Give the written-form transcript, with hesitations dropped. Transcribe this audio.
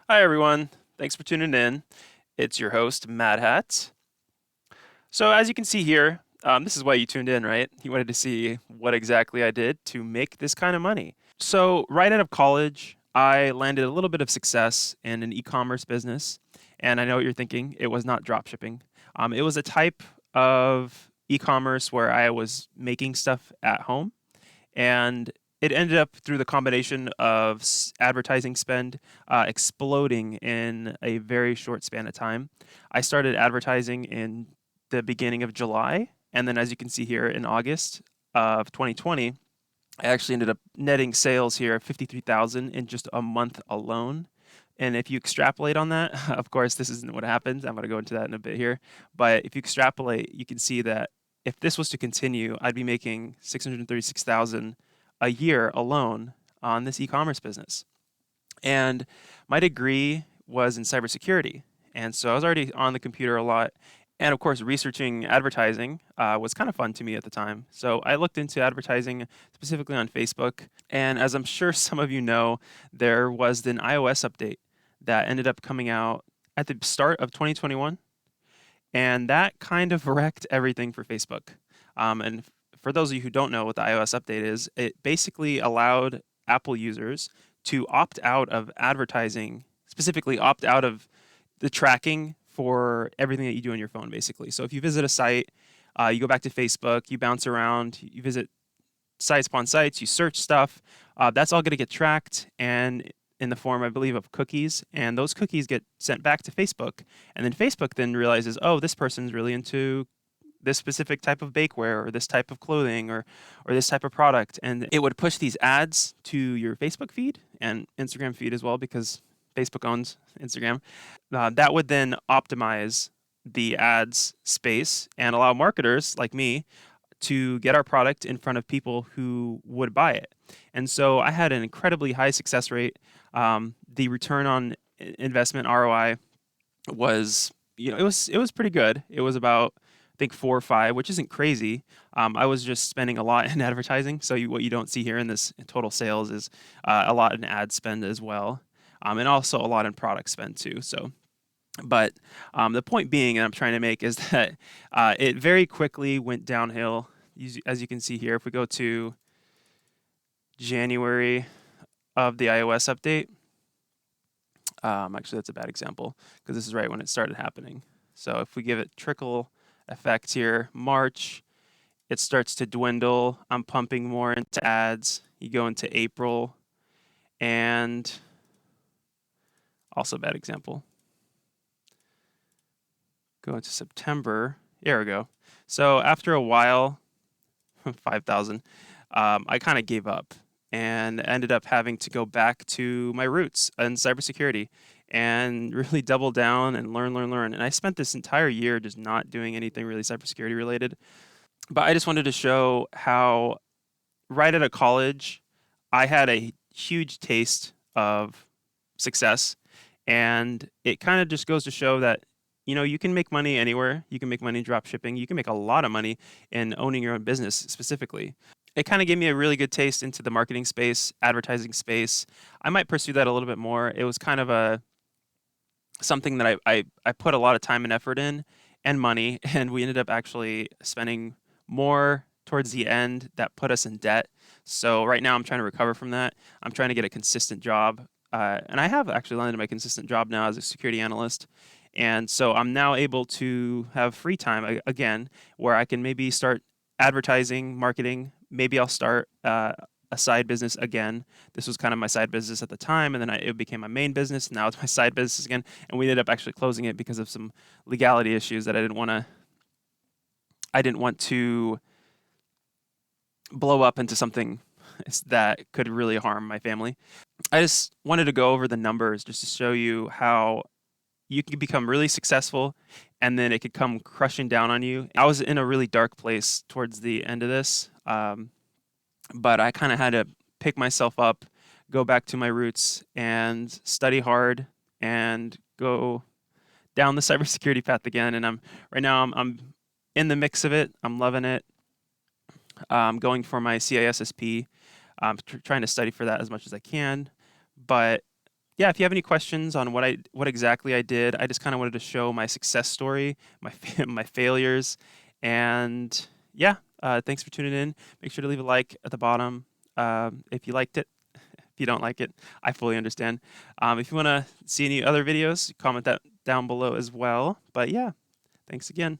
Hi, everyone. Thanks for tuning in. It's your host, Mad Hat. So, as you can see here, this is why you tuned in, right? You wanted to see what exactly I did to make this kind of money. So, right out of college, I landed a little bit of success in an e-commerce business. And I know what you're thinking. It was not drop shipping. It was a type of e-commerce where I was making stuff at home, and it ended up through the combination of advertising spend exploding in a very short span of time. I started advertising in the beginning of July, and then as you can see here in August of 2020, I actually ended up netting sales here of 53,000 in just a month alone. And if you extrapolate on that, of course, this isn't what happens. I'm going to go into that in a bit here. But if you extrapolate, you can see that if this was to continue, I'd be making 636,000 a year alone on this e-commerce business. And my degree was in cybersecurity. And so I was already on the computer a lot. And of course, researching advertising was kind of fun to me at the time. So I looked into advertising specifically on Facebook. And as I'm sure some of you know, there was an iOS update that ended up coming out at the start of 2021. And that kind of wrecked everything for Facebook. And for those of you who don't know what the iOS update is, it basically allowed Apple users to opt out of advertising, specifically opt out of the tracking for everything that you do on your phone, basically. So if you visit a site, you go back to Facebook, you bounce around, you visit sites upon sites, you search stuff, that's all going to get tracked and in the form, I believe, of cookies. And those cookies get sent back to Facebook. And then Facebook then realizes, oh, this person's really into this specific type of bakeware or this type of clothing or this type of product. And it would push these ads to your Facebook feed and Instagram feed as well because Facebook owns Instagram. That would then optimize the ads space and allow marketers like me to get our product in front of people who would buy it. And so I had an incredibly high success rate. The return on investment ROI was, it was pretty good. It was about I think 4 or 5, which isn't crazy. I was just spending a lot in advertising. So what you don't see here in this total sales is a lot in ad spend as well, and also a lot in product spend too. So but the point being that I'm trying to make is that it very quickly went downhill. As you can see here, if we go to January of the iOS update, actually, that's a bad example because this is right when it started happening. So if we give it trickle effect here, March, it starts to dwindle. I'm pumping more into ads. You go into April, and also bad example. Go into September. There we go. So after a while, 5,000, I kind of gave up and ended up having to go back to my roots in cybersecurity and really double down and learn. And I spent this entire year just not doing anything really cybersecurity related. But I just wanted to show how right out of college, I had a huge taste of success. And it kind of just goes to show that, you can make money anywhere. You can make money drop shipping. You can make a lot of money in owning your own business specifically. It kind of gave me a really good taste into the marketing space, advertising space. I might pursue that a little bit more. It was kind of a something that I put a lot of time and effort in and money, and we ended up actually spending more towards the end that put us in debt. So right now I'm trying to recover from that. I'm trying to get a consistent job. And I have actually landed my consistent job now as a security analyst. And so I'm now able to have free time again, where I can maybe start advertising, marketing. Maybe I'll start a side business again. This was kind of my side business at the time, and then it became my main business. Now it's my side business again, and we ended up actually closing it because of some legality issues that I didn't want to. I didn't want to blow up into something that could really harm my family. I just wanted to go over the numbers just to show you how you can become really successful and then it could come crushing down on you. I was in a really dark place towards the end of this, but I kind of had to pick myself up, go back to my roots, and study hard and go down the cybersecurity path again. And I'm in the mix of it. I'm loving it. Going for my CISSP. I'm trying to study for that as much as I can, but yeah, if you have any questions on what exactly I did, I just kind of wanted to show my success story, my failures, and yeah. Thanks for tuning in. Make sure to leave a like at the bottom if you liked it. If you don't like it, I fully understand. If you want to see any other videos, comment that down below as well. But yeah, thanks again.